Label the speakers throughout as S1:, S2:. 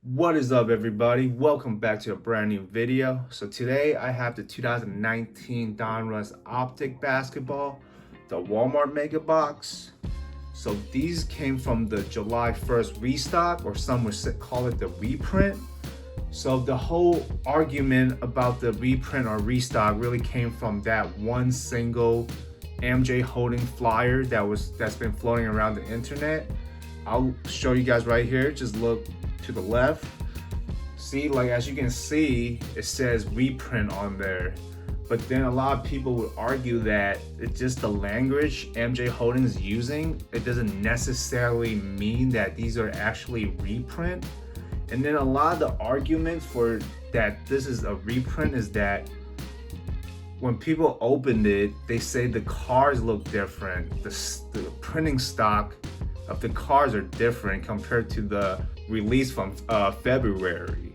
S1: What is up, everybody? Welcome back to a brand new video. So today I have the 2019 Donruss Optic basketball, the Walmart Mega Box. So these came from the July 1st restock, or some would call it the reprint. So the whole argument about the reprint or restock really came from that one single MJ holding flyer that's been floating around the internet. I'll show you guys right here. Just look to the left. See, like as you can see, it says reprint on there. But then a lot of people would argue that it's just the language MJ Holding is using. It doesn't necessarily mean that these are actually reprint. And then a lot of the arguments for that this is a reprint is that when people opened it, they say the cards look different. The printing stock of the cards are different compared to the release from February,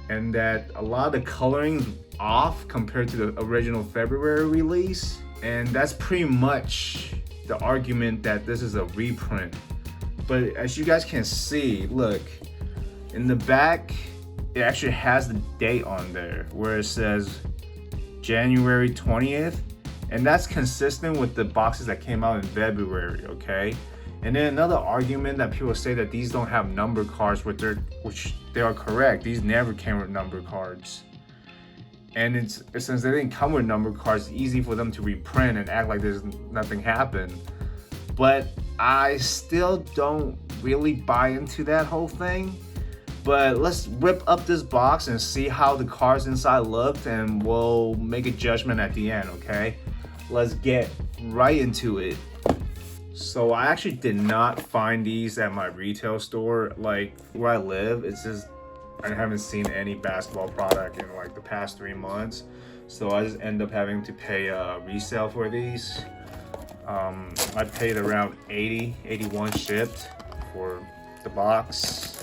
S1: and that a lot of the coloring's off compared to the original February release, and that's pretty much the argument that this is a reprint. But as you guys can see, look, in the back, it actually has the date on there where it says January 20th, and that's consistent with the boxes that came out in February, okay? And then another argument that people say that these don't have number cards, which they are correct. These never came with number cards. And since they didn't come with number cards, it's easy for them to reprint and act like there's nothing happened. But I still don't really buy into that whole thing. But let's rip up this box and see how the cards inside looked, and we'll make a judgment at the end, okay? Let's get right into it. So I actually did not find these at my retail store, like where I live. It's just, I haven't seen any basketball product in like the past 3 months. So I just end up having to pay resale for these. I paid around 81 shipped for the box.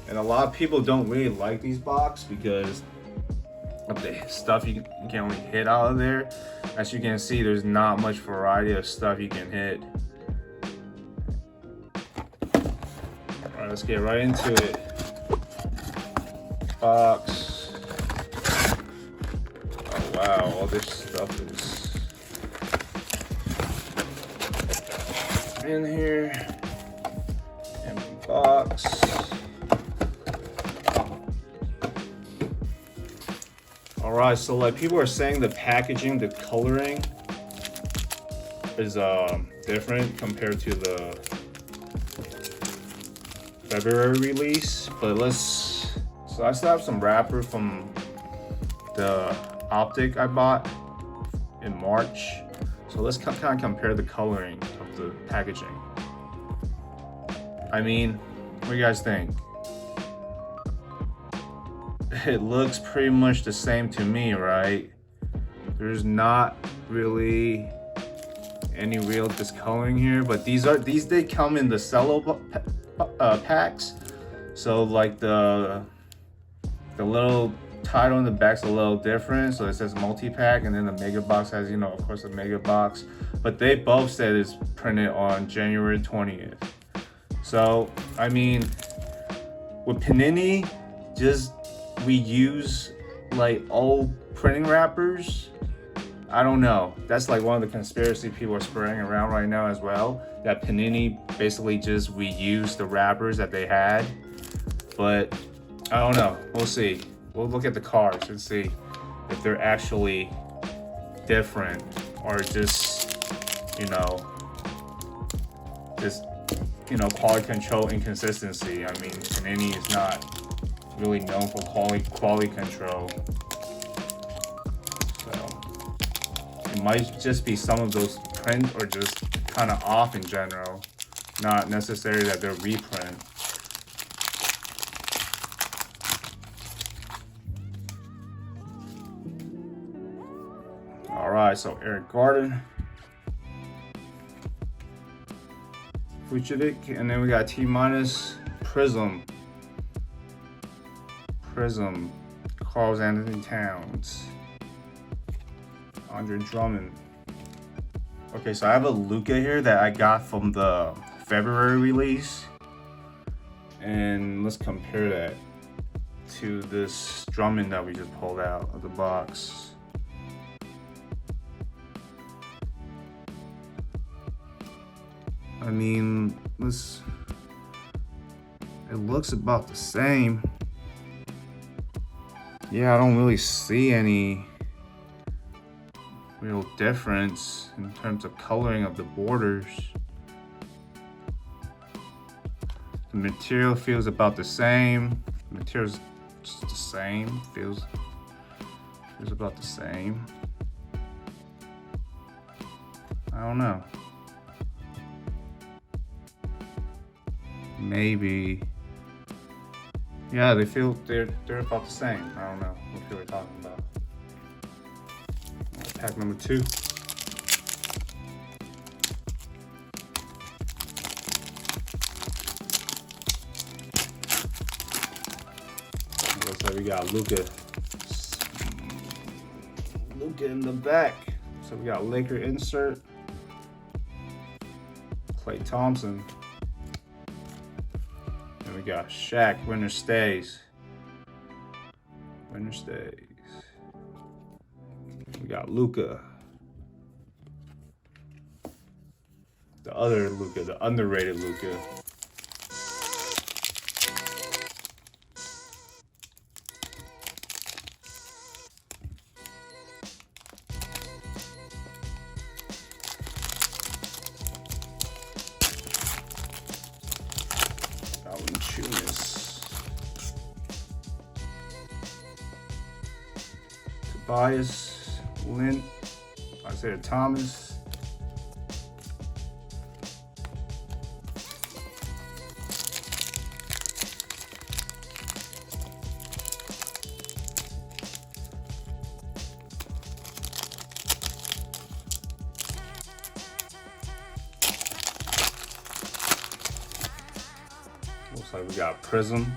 S1: And a lot of people don't really like these boxes because of the stuff you can only hit out of there. As you can see, there's not much variety of stuff you can hit. Alright, let's get right into it. Box. Oh wow, all this stuff is in here. Empty box. Alright, so like people are saying the packaging, the coloring is different compared to the February release. But so I still have some wrapper from the Optic I bought in March. So let's kind of compare the coloring of the packaging. I mean, what do you guys think? It looks pretty much the same to me, right? There's not really any real discoloring here, but these they come in the cello packs. So like the little title in the back's a little different. So it says multi-pack, and then the mega box has, you know, of course, the mega box. But they both said it's printed on January 20th. So I mean, with PANINI, just we use like old printing wrappers. I don't know. That's like one of the conspiracy people are spreading around right now as well. That PANINI basically just reused the wrappers that they had. But I don't know. We'll see. We'll look at the cards and see if they're actually different or just, you know, quality control inconsistency. I mean, PANINI is not really known for quality control, so it might just be some of those print or just kind of off in general, not necessarily that they're reprint. All right, so Eric Garden, Opitc, and then we got T minus Prism, Carl Anthony Towns, Andre Drummond. Okay, so I have a Luka here that I got from the February release. And let's compare that to this Drummond that we just pulled out of the box. I mean, it looks about the same. Yeah, I don't really see any real difference in terms of coloring of the borders. The material feels about the same. The material's just the same. Feels about the same. I don't know. Maybe. Yeah, they're about the same. I don't know what they were talking about. Pack number 2. Looks like we got Luka in the back. So we got Laker insert, Klay Thompson. And we got Shaq, winner stays. Winner stays. We got Luka. The other Luka, the underrated Luka. Tobias, Lynn, Isaiah Thomas. Looks like we got Prism,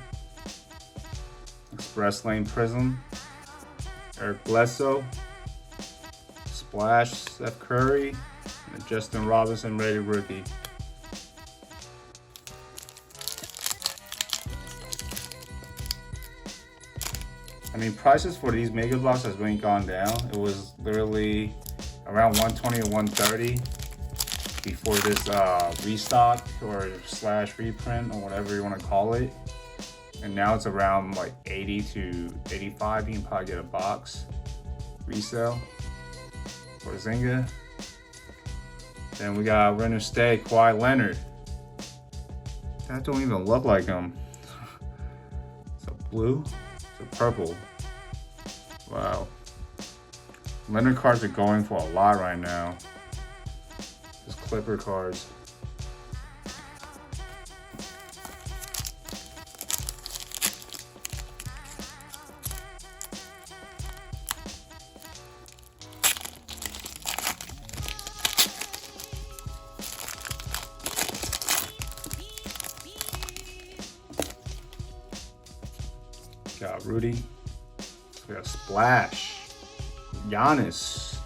S1: Express Lane Prism. Eric Bledsoe, Splash, Steph Curry, and Justin Robinson rated rookie. I mean, prices for these mega blocks has really gone down. It was literally around 120 or 130 before this restock or slash reprint or whatever you want to call it. And now it's around like 80 to 85. You can probably get a box resale for Zynga. Then we got winner stay, Kawhi Leonard. That don't even look like him. It's a blue, it's a purple. Wow. Leonard cards are going for a lot right now. Just Clipper cards. Got Rudy. We got Splash. Giannis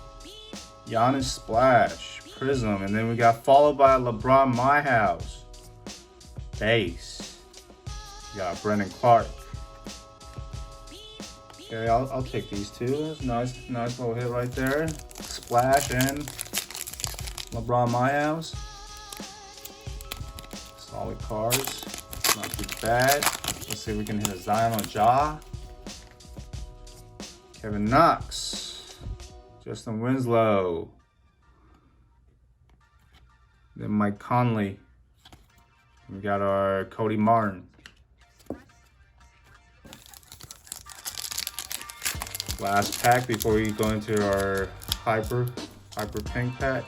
S1: Splash. Prism. And then we got followed by LeBron My House. Base. We got Brendan Clark. Okay, I'll take these two. That's nice little hit right there. Splash and LeBron My House. Solid cards. Not too bad. Let's see if we can hit a Zion or Ja. Kevin Knox. Justin Winslow. Then Mike Conley. We got our Cody Martin. Last pack before we go into our hyper pink pack.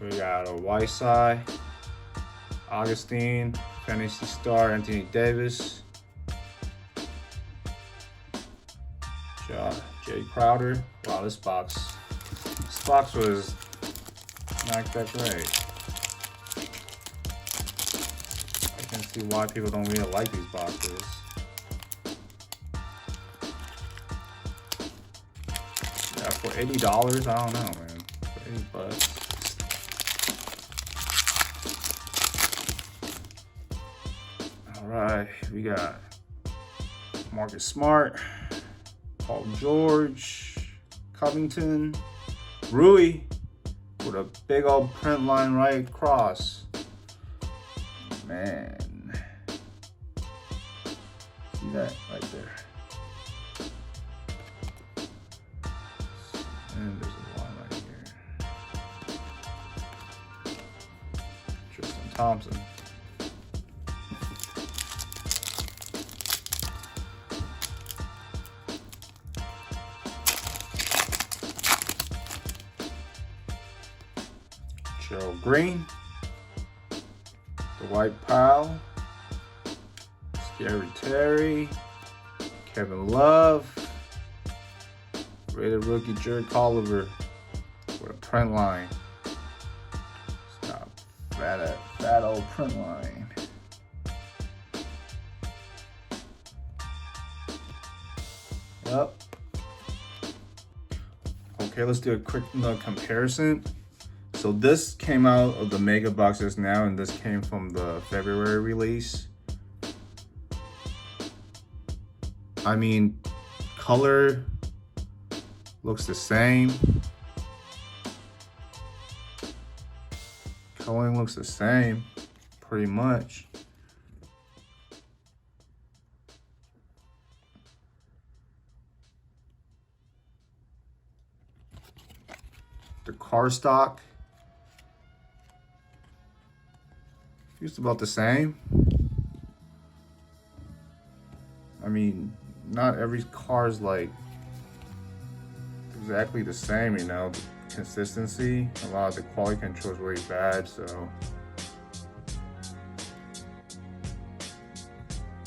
S1: We got a Whiteside, Augustine, Fantasy Star, Anthony Davis, Jay Crowder. Wow, this box was not that great. I can see why people don't really like these boxes. Yeah, for $80, I don't know, man. 80 bucks. All right, we got Marcus Smart, Paul George, Covington, Rui with a big old print line right across. Man, see that right there? And there's a line right here. Tristan Thompson. Joe Green, Dwight Powell, Scary Terry, Kevin Love, rated rookie Jerry Oliver with a print line. Stop, fat old print line. Yep. Okay, let's do a quick comparison. So this came out of the mega boxes now, and this came from the February release. I mean, color looks the same. Coloring looks the same, pretty much. The cardstock just about the same. I mean, not every car is like exactly the same, you know. The consistency, a lot of the quality control is really bad, so.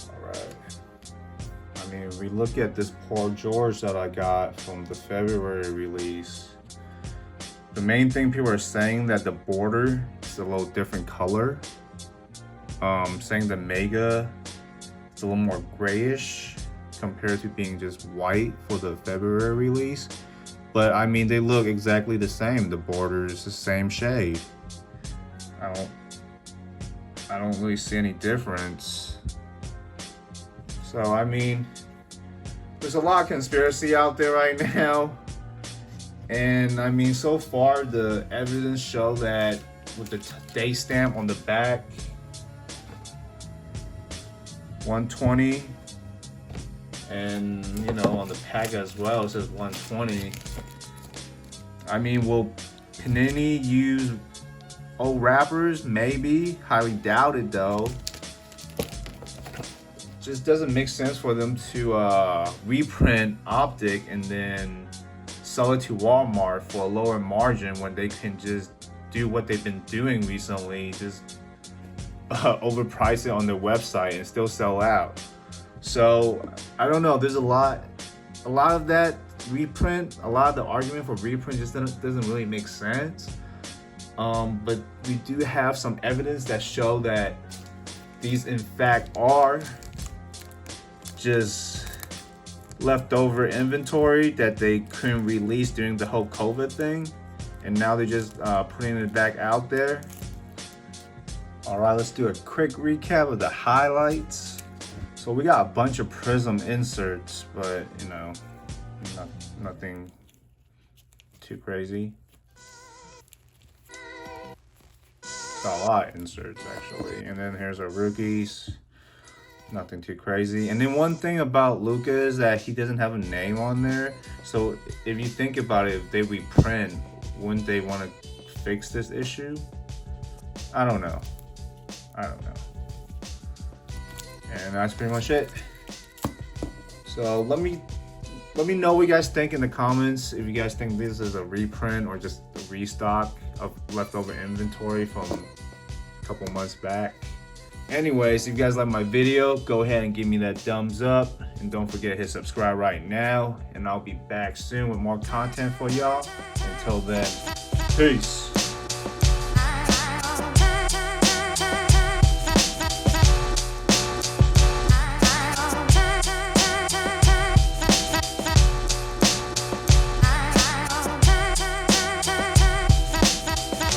S1: Alright. I mean, if we look at this Paul George that I got from the February release, the main thing people are saying that the border is a little different color. Saying the Mega, it's a little more grayish compared to being just white for the February release. But I mean, they look exactly the same. The border is the same shade. I don't really see any difference. So I mean, there's a lot of conspiracy out there right now. And I mean, so far the evidence show that with the day stamp on the back, 120, and you know, on the pack as well it says 120. I mean, will Panini use old wrappers? Maybe. Highly doubt it though. Just doesn't make sense for them to reprint Optic and then sell it to Walmart for a lower margin when they can just do what they've been doing recently, just overprice it on their website and still sell out. So I don't know, there's a lot of that reprint, a lot of the argument for reprint just doesn't really make sense. But we do have some evidence that show that these in fact are just leftover inventory that they couldn't release during the whole COVID thing, and now they're just putting it back out there. All right, let's do a quick recap of the highlights. So we got a bunch of Prism inserts, but you know, nothing too crazy. Got a lot of inserts actually. And then here's our rookies. Nothing too crazy. And then one thing about Luka is that he doesn't have a name on there. So if you think about it, if they reprint, wouldn't they want to fix this issue? I don't know. And that's pretty much it. So let me know what you guys think in the comments. If you guys think this is a reprint or just a restock of leftover inventory from a couple months back. Anyways, if you guys like my video, go ahead and give me that thumbs up, and don't forget to hit subscribe right now, and I'll be back soon with more content for y'all. Until then, peace.